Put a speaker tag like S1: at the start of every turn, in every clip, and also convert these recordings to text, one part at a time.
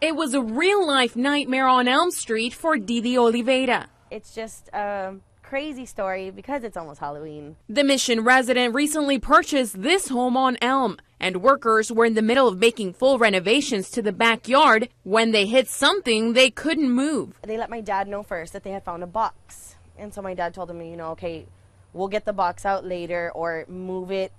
S1: It was a real-life nightmare on Elm Street for Didi Oliveira.
S2: It's just a crazy story because it's almost Halloween.
S1: The Mission resident recently purchased this home on Elm, and workers were in the middle of making full renovations to the backyard when they hit something they couldn't move.
S2: They let my dad know first that they had found a box. And so my dad told him, okay, we'll get the box out later or move it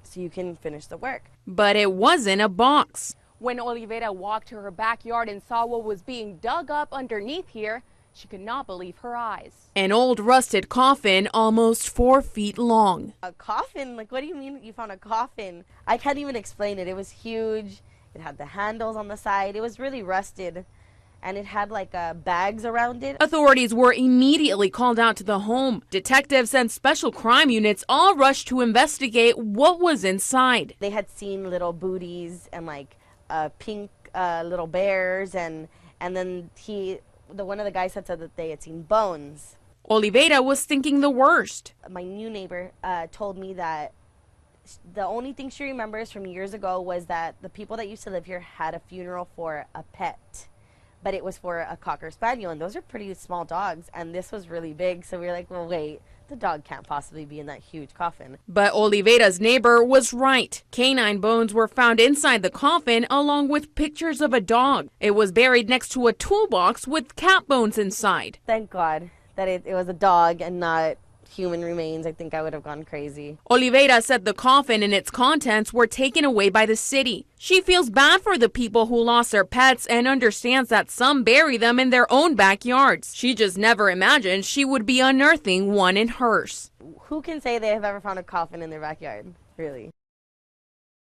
S2: so you can finish the work.
S1: But it wasn't a box.
S3: When Oliveira walked to her backyard and saw what was being dug up underneath here, she could not believe her eyes.
S1: An old rusted coffin almost 4 feet long.
S2: A coffin? Like, what do you mean you found a coffin? I can't even explain it. It was huge. It had the handles on the side. It was really rusted. And it had like bags around it.
S1: Authorities were immediately called out to the home. Detectives and special crime units all rushed to investigate what was inside.
S2: They had seen little booties and like pink little bears, and then one of the guys had said that they had seen bones.
S1: Oliveira was thinking the worst.
S2: My new neighbor told me that the only thing she remembers from years ago was that the people that used to live here had a funeral for a pet, but it was for a Cocker Spaniel, and those are pretty small dogs, and this was really big, so we were like, well, wait, the dog can't possibly be in that huge coffin.
S1: But Oliveira's neighbor was right. Canine bones were found inside the coffin along with pictures of a dog. It was buried next to a toolbox with cat bones inside.
S2: Thank God that it was a dog and not human remains. I think I would have gone crazy.
S1: Oliveira said the coffin and its contents were taken away by the city. She feels bad for the people who lost their pets and understands that some bury them in their own backyards. She just never imagined she would be unearthing one in hers.
S2: Who can say they have ever found a coffin in their backyard, really?